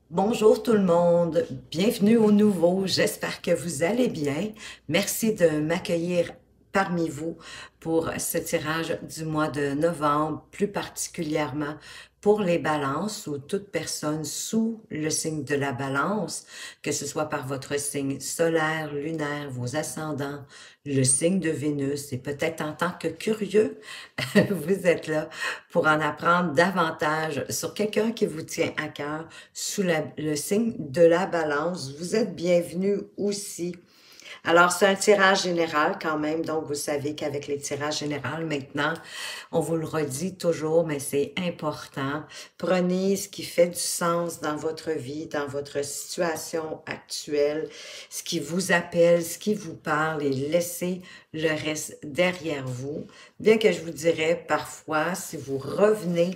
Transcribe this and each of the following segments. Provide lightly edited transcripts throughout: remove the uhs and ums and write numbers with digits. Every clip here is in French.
Bonjour tout le monde, bienvenue au nouveau, j'espère que vous allez bien. Merci de m'accueillir parmi vous pour ce tirage du mois de novembre, plus particulièrement pour les balances ou toute personne sous le signe de la balance, que ce soit par votre signe solaire, lunaire, vos ascendants, le signe de Vénus et peut-être en tant que curieux, vous êtes là pour en apprendre davantage sur quelqu'un qui vous tient à cœur sous le signe de la balance. Vous êtes bienvenus aussi. Alors, c'est un tirage général quand même, donc vous savez qu'avec les tirages généraux, maintenant, on vous le redit toujours, mais c'est important. Prenez ce qui fait du sens dans votre vie, dans votre situation actuelle, ce qui vous appelle, ce qui vous parle et laissez le reste derrière vous. Bien que je vous dirais parfois, si vous revenez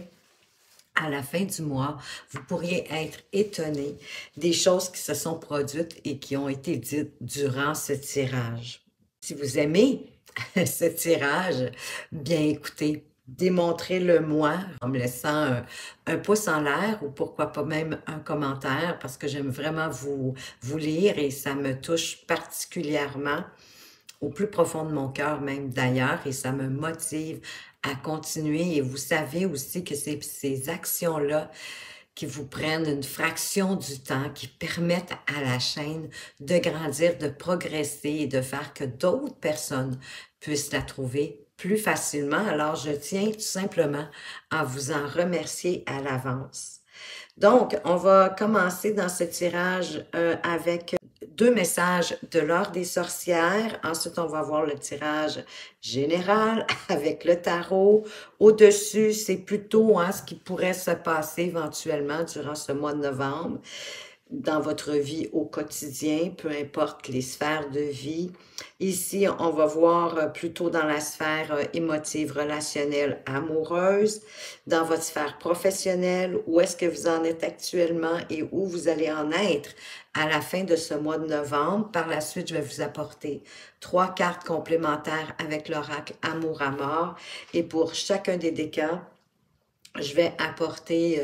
à la fin du mois, vous pourriez être étonné des choses qui se sont produites et qui ont été dites durant ce tirage. Si vous aimez ce tirage, bien écoutez, démontrez-le moi en me laissant un pouce en l'air ou pourquoi pas même un commentaire parce que j'aime vraiment vous lire et ça me touche particulièrement au plus profond de mon cœur même d'ailleurs, et ça me motive à continuer. Et vous savez aussi que c'est ces actions-là qui vous prennent une fraction du temps, qui permettent à la chaîne de grandir, de progresser et de faire que d'autres personnes puissent la trouver plus facilement. Alors, je tiens tout simplement à vous en remercier à l'avance. Donc, on va commencer dans ce tirage avec deux messages de l'Ordre des sorcières. Ensuite, on va voir le tirage général avec le tarot. Au-dessus, c'est plutôt ce qui pourrait se passer éventuellement durant ce mois de novembre dans votre vie au quotidien, peu importe les sphères de vie. Ici, on va voir plutôt dans la sphère émotive, relationnelle, amoureuse, dans votre sphère professionnelle, où est-ce que vous en êtes actuellement et où vous allez en être à la fin de ce mois de novembre. Par la suite, je vais vous apporter 3 cartes complémentaires avec l'oracle Amour à mort. Et pour chacun des décans, je vais apporter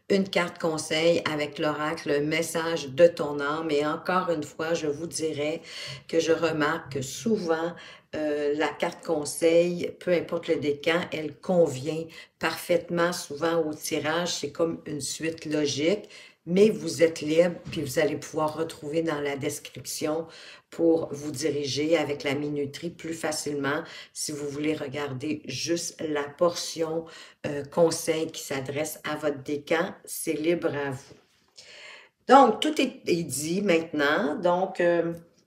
une carte conseil avec l'oracle message de ton âme. Et encore une fois, je vous dirais que je remarque que souvent, la carte conseil, peu importe le décan, elle convient parfaitement souvent au tirage. C'est comme une suite logique, mais vous êtes libre, puis vous allez pouvoir retrouver dans la description pour vous diriger avec la minuterie plus facilement si vous voulez regarder juste la portion conseil qui s'adresse à votre décan, c'est libre à vous. Donc, tout est dit maintenant. Donc,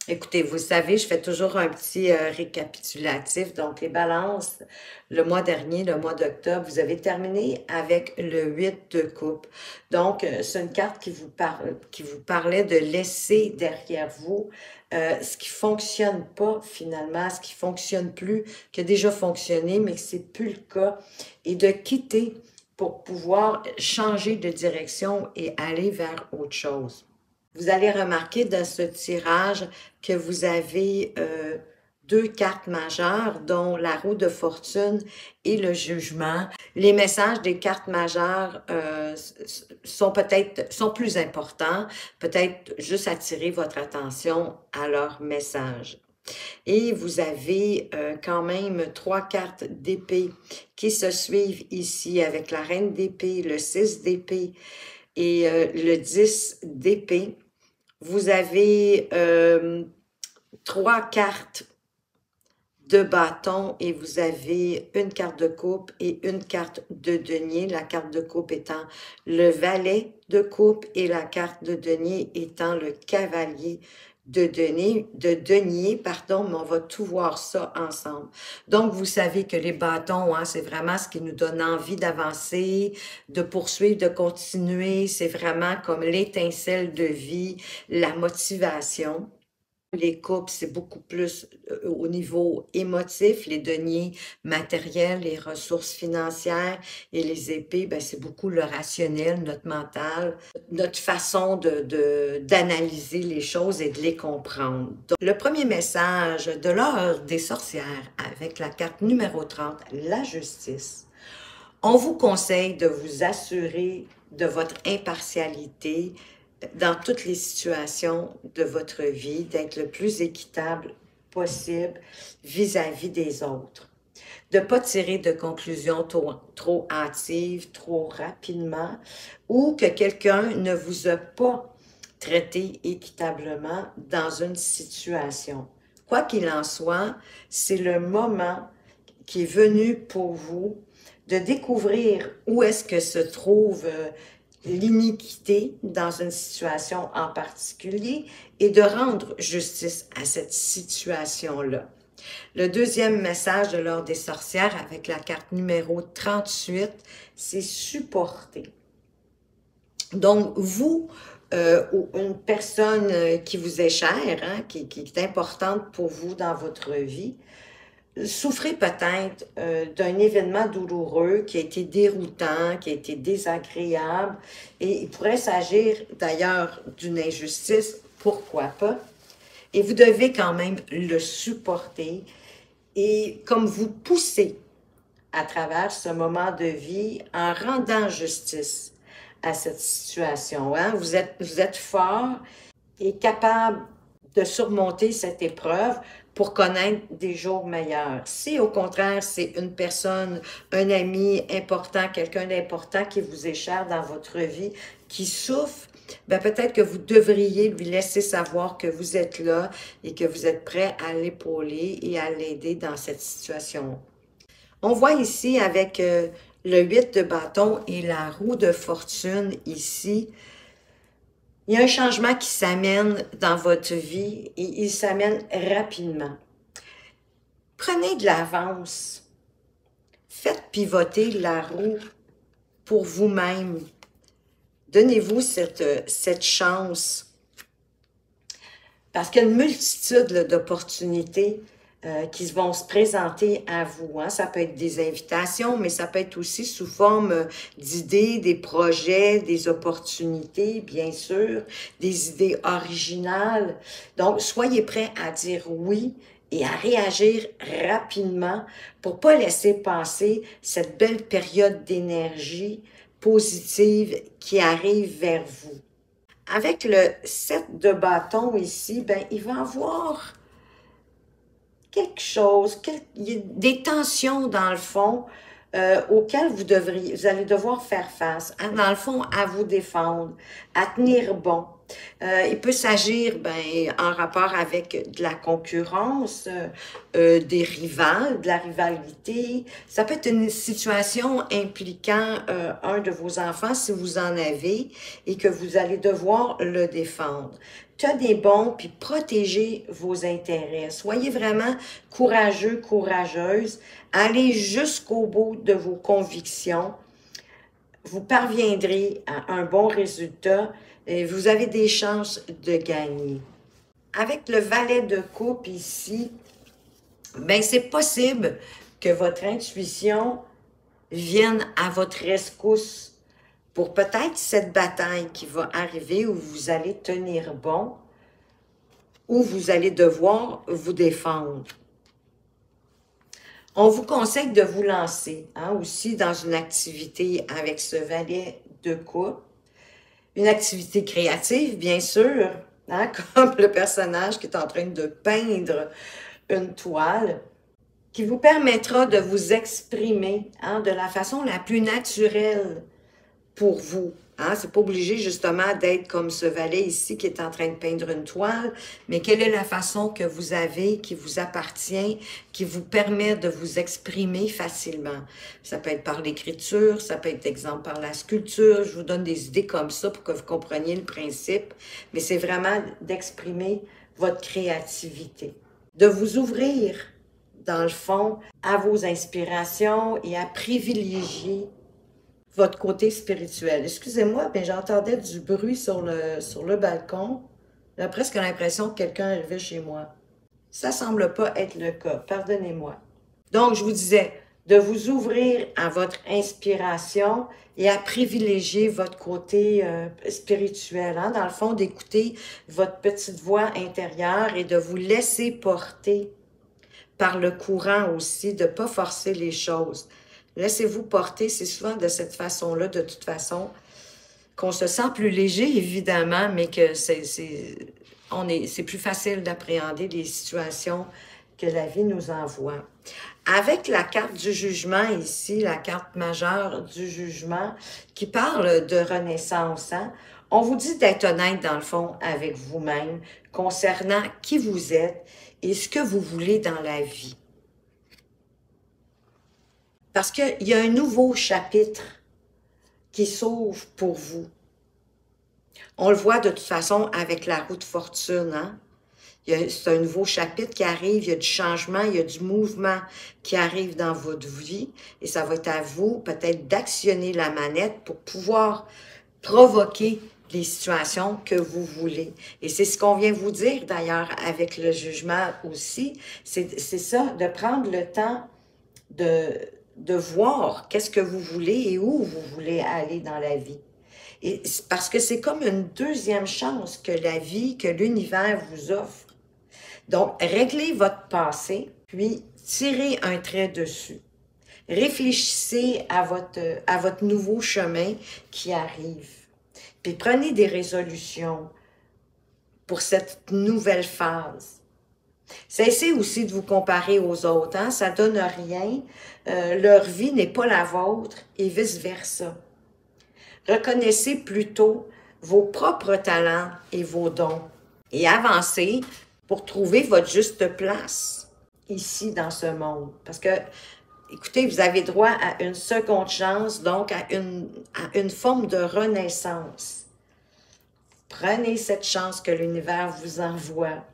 écoutez, vous savez, je fais toujours un petit récapitulatif. Donc, les balances, le mois dernier, le mois d'octobre, vous avez terminé avec le 8 de coupe. Donc, c'est une carte qui vous parlait de laisser derrière vous ce qui fonctionne pas finalement, ce qui fonctionne plus, qui a déjà fonctionné, mais que c'est plus le cas, et de quitter pour pouvoir changer de direction et aller vers autre chose. Vous allez remarquer dans ce tirage que vous avez deux cartes majeures, dont la roue de fortune et le jugement. Les messages des cartes majeures sont plus importants, peut-être juste attirer votre attention à leur message. Et vous avez quand même 3 cartes d'épée qui se suivent ici avec la reine d'épée, le 6 d'épée et le 10 d'épée. Vous avez 3 cartes de bâton et vous avez une carte de coupe et une carte de denier. La carte de coupe étant le valet de coupe et la carte de denier étant le cavalier de denier, pardon, mais on va tout voir ça ensemble. Donc, vous savez que les bâtons, c'est vraiment ce qui nous donne envie d'avancer, de poursuivre, de continuer. C'est vraiment comme l'étincelle de vie, la motivation. Les coupes, c'est beaucoup plus au niveau émotif, les deniers matériels, les ressources financières et les épées, ben, c'est beaucoup le rationnel, notre mental, notre façon d'analyser les choses et de les comprendre. Donc, le premier message de l'Ordre des sorcières avec la carte numéro 30, la justice. On vous conseille de vous assurer de votre impartialité dans toutes les situations de votre vie, d'être le plus équitable possible vis-à-vis des autres. De ne pas tirer de conclusions trop hâtives, trop rapidement, ou que quelqu'un ne vous a pas traité équitablement dans une situation. Quoi qu'il en soit, c'est le moment qui est venu pour vous de découvrir où est-ce que se trouve l'iniquité dans une situation en particulier et de rendre justice à cette situation-là. Le deuxième message de l'Ordre des sorcières avec la carte numéro 38, c'est supporter. Donc, vous, ou une personne qui vous est chère, hein, qui est importante pour vous dans votre vie, souffrez peut-être d'un événement douloureux qui a été déroutant, qui a été désagréable, et il pourrait s'agir d'ailleurs d'une injustice, pourquoi pas, et vous devez quand même le supporter, et comme vous poussez à travers ce moment de vie en rendant justice à cette situation. Hein? Vous êtes fort et capable de surmonter cette épreuve pour connaître des jours meilleurs. Si au contraire, c'est une personne, un ami important, quelqu'un d'important qui vous est cher dans votre vie, qui souffre, ben peut-être que vous devriez lui laisser savoir que vous êtes là et que vous êtes prêt à l'épauler et à l'aider dans cette situation. On voit ici avec le 8 de bâton et la roue de fortune ici, il y a un changement qui s'amène dans votre vie et il s'amène rapidement. Prenez de l'avance. Faites pivoter la roue pour vous-même. Donnez-vous cette chance. Parce qu'il y a une multitude d'opportunités qui vont se présenter à vous. Hein. Ça peut être des invitations, mais ça peut être aussi sous forme d'idées, des projets, des opportunités, bien sûr, des idées originales. Donc, soyez prêts à dire oui et à réagir rapidement pour ne pas laisser passer cette belle période d'énergie positive qui arrive vers vous. Avec le 7 de bâton ici, ben, il va y avoir quelque chose, des tensions dans le fond auxquelles vous allez devoir faire face. Hein, dans le fond, à vous défendre, à tenir bon. Il peut s'agir en rapport avec de la concurrence, des rivales, de la rivalité. Ça peut être une situation impliquant un de vos enfants, si vous en avez, et que vous allez devoir le défendre. Tenez bon, puis protégez vos intérêts. Soyez vraiment courageux, courageuse. Allez jusqu'au bout de vos convictions. Vous parviendrez à un bon résultat et vous avez des chances de gagner. Avec le valet de coupe ici, ben c'est possible que votre intuition vienne à votre rescousse pour peut-être cette bataille qui va arriver où vous allez tenir bon, où vous allez devoir vous défendre. On vous conseille de vous lancer aussi dans une activité avec ce valet de coupe. Une activité créative, bien sûr, hein, comme le personnage qui est en train de peindre une toile, qui vous permettra de vous exprimer de la façon la plus naturelle pour vous. Hein? C'est pas obligé justement d'être comme ce valet ici qui est en train de peindre une toile, mais quelle est la façon que vous avez, qui vous appartient, qui vous permet de vous exprimer facilement. Ça peut être par l'écriture, ça peut être exemple par la sculpture, je vous donne des idées comme ça pour que vous compreniez le principe, mais c'est vraiment d'exprimer votre créativité. De vous ouvrir, dans le fond, à vos inspirations et à privilégier votre côté spirituel. Excusez-moi, mais j'entendais du bruit sur le balcon. J'ai presque l'impression que quelqu'un arrivait chez moi. Ça semble pas être le cas. Pardonnez-moi. Donc, je vous disais, de vous ouvrir à votre inspiration et à privilégier votre côté spirituel. Hein? Dans le fond, d'écouter votre petite voix intérieure et de vous laisser porter par le courant aussi, de ne pas forcer les choses. Laissez-vous porter, c'est souvent de cette façon-là, de toute façon, qu'on se sent plus léger, évidemment, mais que c'est plus facile d'appréhender les situations que la vie nous envoie. Avec la carte du jugement ici, la carte majeure du jugement, qui parle de renaissance, hein? On vous dit d'être honnête, dans le fond, avec vous-même, concernant qui vous êtes et ce que vous voulez dans la vie. Parce qu'il y a un nouveau chapitre qui s'ouvre pour vous. On le voit de toute façon avec la roue de fortune, hein? C'est un nouveau chapitre qui arrive, il y a du changement, il y a du mouvement qui arrive dans votre vie et ça va être à vous peut-être d'actionner la manette pour pouvoir provoquer les situations que vous voulez. Et c'est ce qu'on vient vous dire d'ailleurs avec le jugement aussi, c'est ça, de prendre le temps de voir qu'est-ce que vous voulez et où vous voulez aller dans la vie. Et parce que c'est comme une deuxième chance que la vie, que l'univers vous offre. Donc, réglez votre passé, puis tirez un trait dessus. Réfléchissez à votre nouveau chemin qui arrive. Puis prenez des résolutions pour cette nouvelle phase. Cessez aussi de vous comparer aux autres, hein? Ça ne donne rien. Leur vie n'est pas la vôtre et vice-versa. Reconnaissez plutôt vos propres talents et vos dons et avancez pour trouver votre juste place ici dans ce monde. Parce que, écoutez, vous avez droit à une seconde chance, donc à une forme de renaissance. Prenez cette chance que l'univers vous envoie.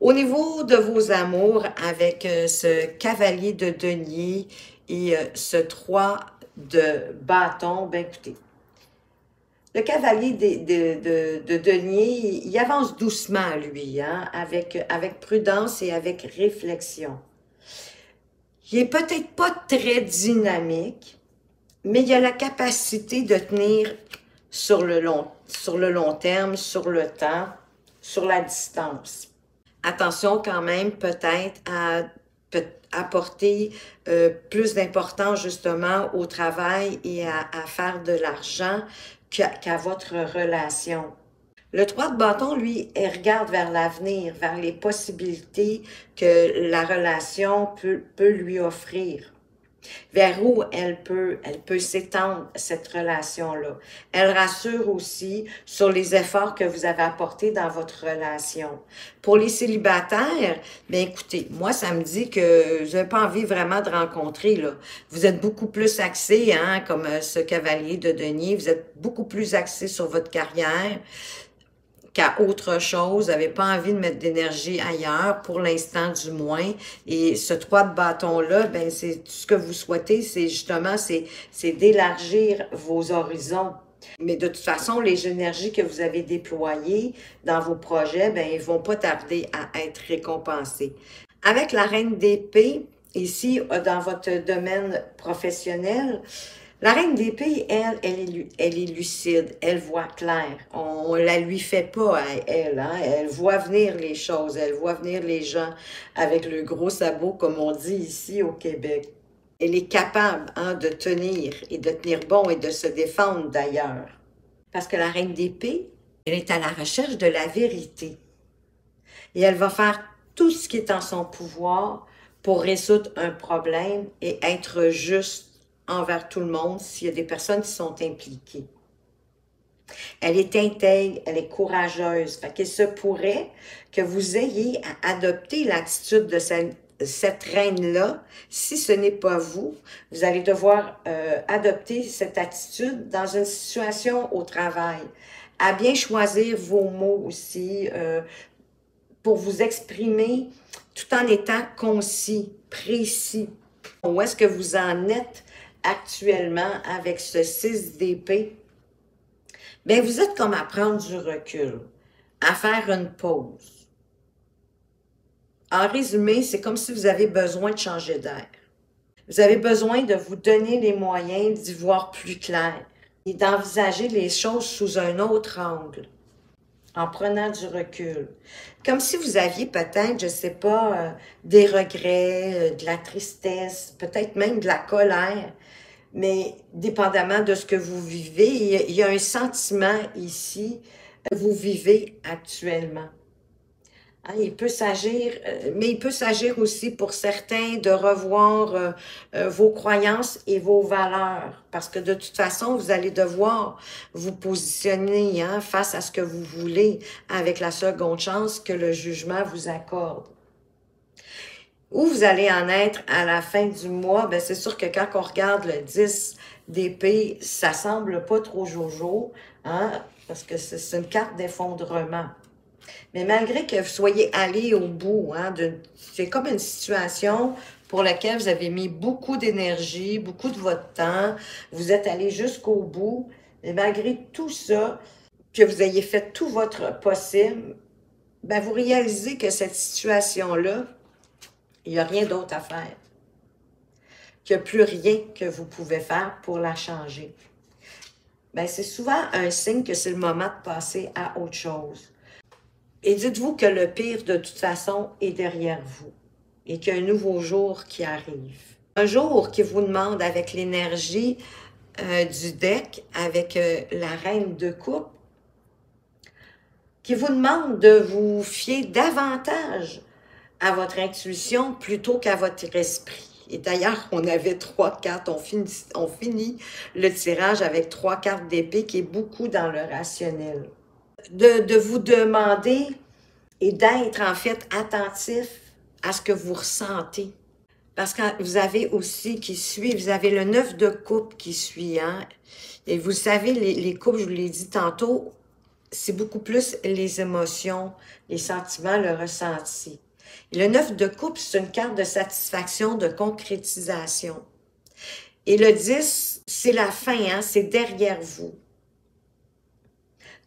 Au niveau de vos amours, avec ce cavalier de denier et ce 3 de bâton, ben écoutez, le cavalier de denier, il avance doucement, lui, hein, avec prudence et avec réflexion. Il n'est peut-être pas très dynamique, mais il a la capacité de tenir sur le long terme, sur le temps, sur la distance. Attention quand même peut-être à apporter plus d'importance justement au travail et à faire de l'argent qu'à votre relation. Le 3 de bâton, lui, il regarde vers l'avenir, vers les possibilités que la relation peut lui offrir. Vers où elle peut s'étendre, cette relation-là. Elle rassure aussi sur les efforts que vous avez apportés dans votre relation. Pour les célibataires, bien écoutez, moi, ça me dit que vous n'avez pas envie vraiment de rencontrer, là. Vous êtes beaucoup plus axé, hein, comme ce cavalier de denier, vous êtes beaucoup plus axé sur votre carrière qu'à autre chose, vous n'avez pas envie de mettre d'énergie ailleurs, pour l'instant du moins, et ce 3 de bâton-là, ben c'est tout ce que vous souhaitez, c'est justement, c'est d'élargir vos horizons. Mais de toute façon, les énergies que vous avez déployées dans vos projets, ben ils vont pas tarder à être récompensées. Avec la reine d'épée, ici, dans votre domaine professionnel, la reine d'épée, elle est lucide, elle voit clair. On la lui fait pas à elle, hein? Elle voit venir les choses, elle voit venir les gens avec le gros sabot, comme on dit ici au Québec. Elle est capable, hein, de tenir et de tenir bon et de se défendre d'ailleurs. Parce que la reine d'épée, elle est à la recherche de la vérité. Et elle va faire tout ce qui est en son pouvoir pour résoudre un problème et être juste envers tout le monde s'il y a des personnes qui sont impliquées. Elle est intègre, elle est courageuse. Fait qu'il se pourrait que vous ayez à adopter l'attitude de cette reine-là. Si ce n'est pas vous, vous allez devoir adopter cette attitude dans une situation au travail. À bien choisir vos mots aussi pour vous exprimer tout en étant concis, précis. Où est-ce que vous en êtes actuellement avec ce 6 d'épée? Bien, vous êtes comme à prendre du recul, à faire une pause. En résumé, c'est comme si vous avez besoin de changer d'air. Vous avez besoin de vous donner les moyens d'y voir plus clair et d'envisager les choses sous un autre angle, en prenant du recul. Comme si vous aviez peut-être, je ne sais pas, des regrets, de la tristesse, peut-être même de la colère, mais dépendamment de ce que vous vivez, il y a un sentiment ici que vous vivez actuellement. Hein, il peut s'agir, mais il peut s'agir aussi pour certains de revoir vos croyances et vos valeurs, parce que de toute façon, vous allez devoir vous positionner hein, face à ce que vous voulez avec la seconde chance que le jugement vous accorde. Où vous allez en être à la fin du mois, ben c'est sûr que quand on regarde le 10 d'épée, ça semble pas trop jojo, hein, parce que c'est une carte d'effondrement. Mais malgré que vous soyez allé au bout, hein, c'est comme une situation pour laquelle vous avez mis beaucoup d'énergie, beaucoup de votre temps, vous êtes allé jusqu'au bout, et malgré tout ça, que vous ayez fait tout votre possible, ben vous réalisez que cette situation-là, il n'y a rien d'autre à faire. Qu'il n'y a plus rien que vous pouvez faire pour la changer. Ben, c'est souvent un signe que c'est le moment de passer à autre chose. Et dites-vous que le pire, de toute façon, est derrière vous et qu'il y a un nouveau jour qui arrive. Un jour qui vous demande, avec l'énergie du deck, avec la reine de coupe, qui vous demande de vous fier davantage à votre intuition plutôt qu'à votre esprit. Et d'ailleurs, on avait 3 cartes, on finit le tirage avec 3 cartes d'épée qui est beaucoup dans le rationnel. De vous demander et d'être en fait attentif à ce que vous ressentez. Parce que vous avez aussi qui suit, vous avez le 9 de coupe qui suit. Hein? Et vous savez, les coupes, je vous l'ai dit tantôt, c'est beaucoup plus les émotions, les sentiments, le ressenti. Et le 9 de coupe, c'est une carte de satisfaction, de concrétisation. Et le 10, c'est la fin, hein? C'est derrière vous.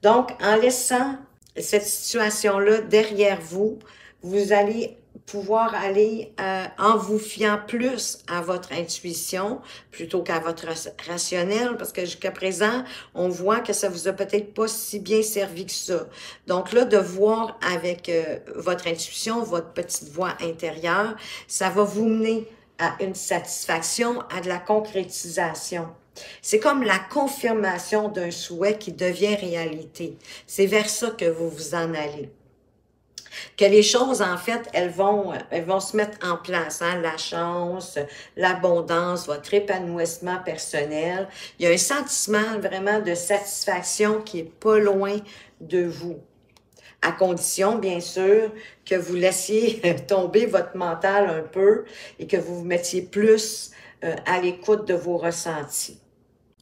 Donc, en laissant cette situation-là derrière vous, vous allez pouvoir aller en vous fiant plus à votre intuition plutôt qu'à votre rationnel, parce que jusqu'à présent, on voit que ça vous a peut-être pas si bien servi que ça. Donc là, de voir avec votre intuition, votre petite voix intérieure, ça va vous mener à une satisfaction, à de la concrétisation. C'est comme la confirmation d'un souhait qui devient réalité. C'est vers ça que vous vous en allez. Que les choses, en fait, elles vont se mettre en place. Hein? La chance, l'abondance, votre épanouissement personnel. Il y a un sentiment vraiment de satisfaction qui est pas loin de vous. À condition, bien sûr, que vous laissiez tomber votre mental un peu et que vous vous mettiez plus à l'écoute de vos ressentis.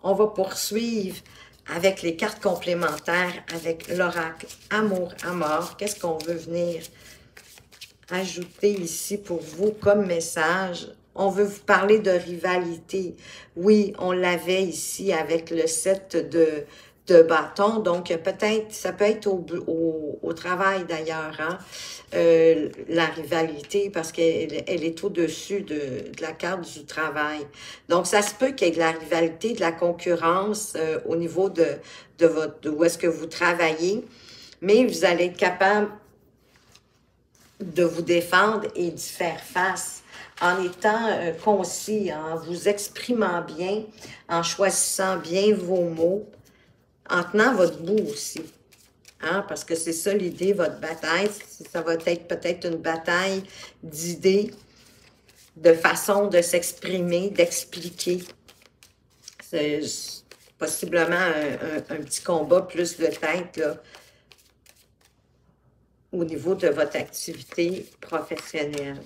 On va poursuivre avec les cartes complémentaires, avec l'oracle Amour à mort. Qu'est-ce qu'on veut venir ajouter ici pour vous comme message? On veut vous parler de rivalité. Oui, on l'avait ici avec le 7 de bâton. Donc, peut-être, ça peut être au travail d'ailleurs, hein? La rivalité, parce qu'elle est au-dessus de la carte du travail. Donc, ça se peut qu'il y ait de la rivalité, de la concurrence au niveau de où est-ce que vous travaillez, mais vous allez être capable de vous défendre et d'y faire face en étant concis, en vous exprimant bien, en choisissant bien vos mots, en tenant votre bout aussi. Hein, parce que c'est ça l'idée, votre bataille. Ça va être peut-être une bataille d'idées, de façon de s'exprimer, d'expliquer. C'est possiblement un petit combat plus de tête, là, au niveau de votre activité professionnelle.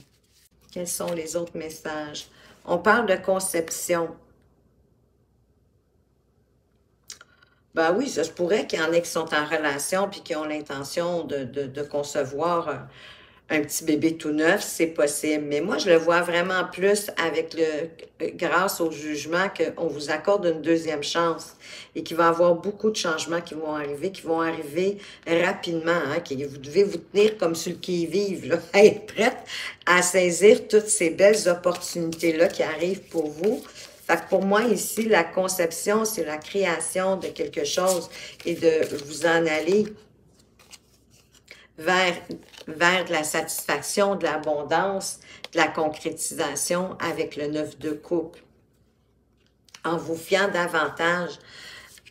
Quels sont les autres messages? On parle de conception. Ben oui, ça se pourrait qu'il y en ait qui sont en relation puis qui ont l'intention de concevoir un petit bébé tout neuf, c'est possible. Mais moi, je le vois vraiment plus avec grâce au jugement qu'on vous accorde une deuxième chance et qu'il va y avoir beaucoup de changements qui vont arriver rapidement. Hein, vous devez vous tenir comme sur le qui-vive, là, à être prête à saisir toutes ces belles opportunités-là qui arrivent pour vous. Fait que pour moi, ici, la conception, c'est la création de quelque chose et de vous en aller vers de la satisfaction, de l'abondance, de la concrétisation avec le 9 de coupe. en vous fiant davantage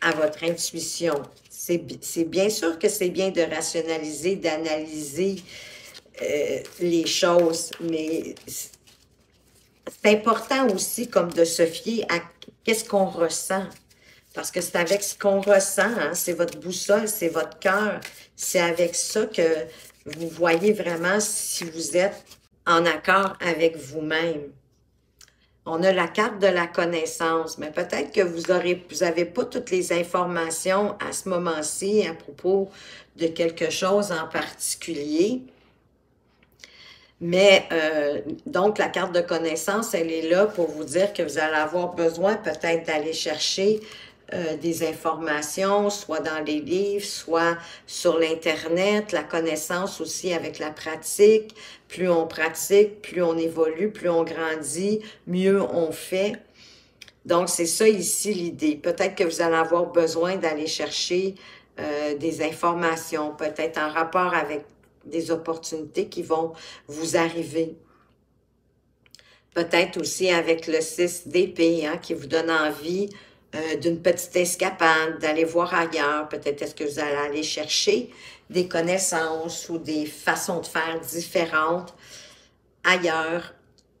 à votre intuition. C'est bien sûr que c'est bien de rationaliser, d'analyser les choses, mais c'est important aussi comme de se fier à qu'est-ce qu'on ressent. Parce que c'est avec ce qu'on ressent, hein, c'est votre boussole, c'est votre cœur. C'est avec ça que vous voyez vraiment si vous êtes en accord avec vous-même. On a la carte de la connaissance, mais peut-être que vous avez pas toutes les informations à ce moment-ci à propos de quelque chose en particulier. Mais donc, la carte de connaissance, elle est là pour vous dire que vous allez avoir besoin peut-être d'aller chercher des informations, soit dans les livres, soit sur l'Internet, la connaissance aussi avec la pratique. Plus on pratique, plus on évolue, plus on grandit, mieux on fait. Donc, c'est ça ici l'idée. Peut-être que vous allez avoir besoin d'aller chercher des informations, peut-être en rapport avec des opportunités qui vont vous arriver. Peut-être aussi avec le 6 d'épée, hein, qui vous donne envie d'une petite escapade, d'aller voir ailleurs. Peut-être est-ce que vous allez aller chercher des connaissances ou des façons de faire différentes ailleurs.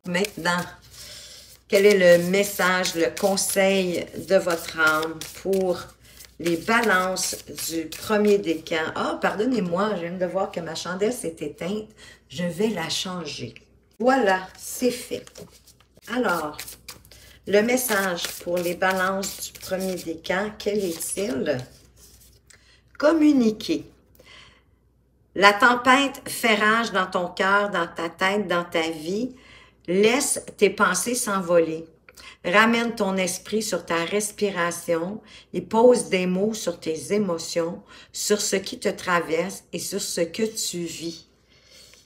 Maintenant, quel est le message, le conseil de votre âme pour les balances du premier décan? Ah, pardonnez-moi, je viens de voir que ma chandelle s'est éteinte. Je vais la changer. Voilà, c'est fait. Alors, le message pour les balances du premier décan, quel est-il? Communiquer. La tempête fait rage dans ton cœur, dans ta tête, dans ta vie. Laisse tes pensées s'envoler. Ramène ton esprit sur ta respiration et pose des mots sur tes émotions, sur ce qui te traverse et sur ce que tu vis.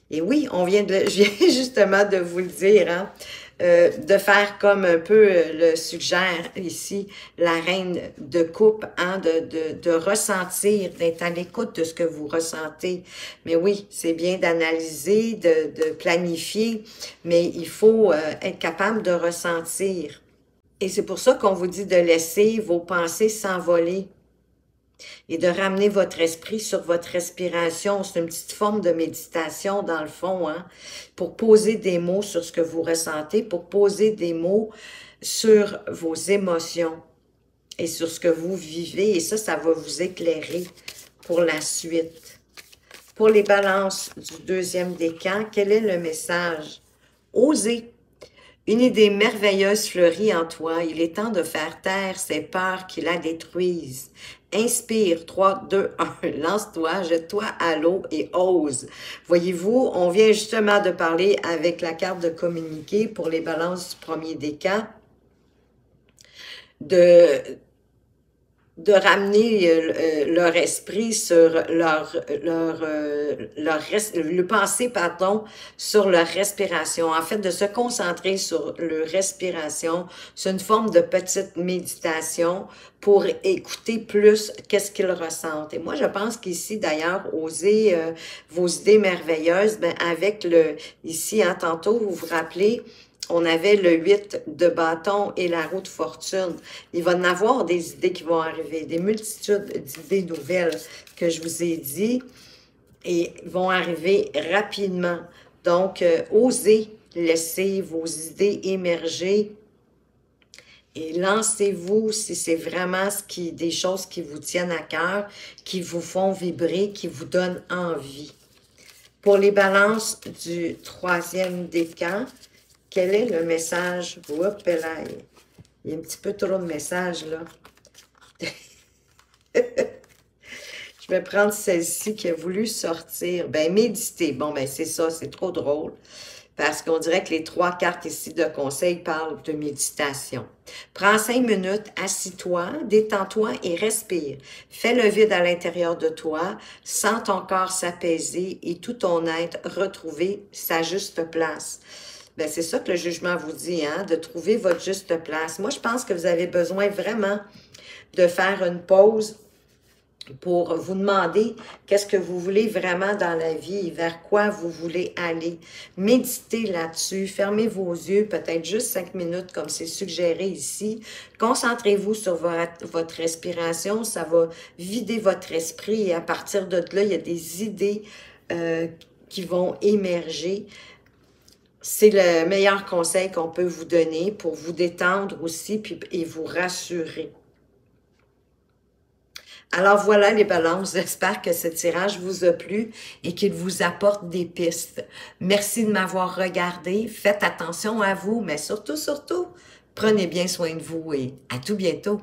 Et oui, je viens justement de vous le dire, hein, de faire comme un peu le suggère ici la reine de coupe, hein, de ressentir, d'être à l'écoute de ce que vous ressentez. Mais oui, c'est bien d'analyser, de planifier, mais il faut être capable de ressentir. Et c'est pour ça qu'on vous dit de laisser vos pensées s'envoler et de ramener votre esprit sur votre respiration. C'est une petite forme de méditation dans le fond, hein, pour poser des mots sur ce que vous ressentez, pour poser des mots sur vos émotions et sur ce que vous vivez. Et ça va vous éclairer pour la suite. Pour les balances du deuxième décan, quel est le message? Osez. Une idée merveilleuse fleurit en toi. Il est temps de faire taire ces peurs qui la détruisent. Inspire, 3, 2, 1, lance-toi, jette-toi à l'eau et ose. Voyez-vous, on vient justement de parler avec la carte de communiquer pour les balances du premier décan, de ramener leur esprit sur le penser, pardon, sur leur respiration. En fait, de se concentrer sur leur respiration. C'est une forme de petite méditation pour écouter plus qu'est-ce qu'ils ressentent. Et moi, je pense qu'ici, d'ailleurs, oser vos idées merveilleuses, ben, avec ici, hein, tantôt, vous vous rappelez, on avait le 8 de bâton et la roue de fortune. Il va y en avoir des idées qui vont arriver, des multitudes d'idées nouvelles que je vous ai dit et vont arriver rapidement. Donc, osez laisser vos idées émerger et lancez-vous si c'est vraiment des choses qui vous tiennent à cœur, qui vous font vibrer, qui vous donnent envie. Pour les balances du troisième décan, quel est le message? Oups, là, il y a un petit peu trop de messages, là. Je vais prendre celle-ci qui a voulu sortir. Ben, méditer. Bon, ben, c'est ça, c'est trop drôle. Parce qu'on dirait que les 3 cartes ici de conseil parlent de méditation. Prends 5 minutes, assis-toi, détends-toi et respire. Fais le vide à l'intérieur de toi. Sens ton corps s'apaiser et tout ton être retrouver sa juste place. Ben, c'est ça que le jugement vous dit, hein, de trouver votre juste place. Moi, je pense que vous avez besoin vraiment de faire une pause pour vous demander qu'est-ce que vous voulez vraiment dans la vie, vers quoi vous voulez aller. Méditez là-dessus, fermez vos yeux, peut-être juste 5 minutes comme c'est suggéré ici. Concentrez-vous sur votre respiration, ça va vider votre esprit et à partir de là, il y a des idées qui vont émerger. C'est le meilleur conseil qu'on peut vous donner pour vous détendre aussi et vous rassurer. Alors voilà les balances, j'espère que ce tirage vous a plu et qu'il vous apporte des pistes. Merci de m'avoir regardé, faites attention à vous, mais surtout, prenez bien soin de vous et à tout bientôt.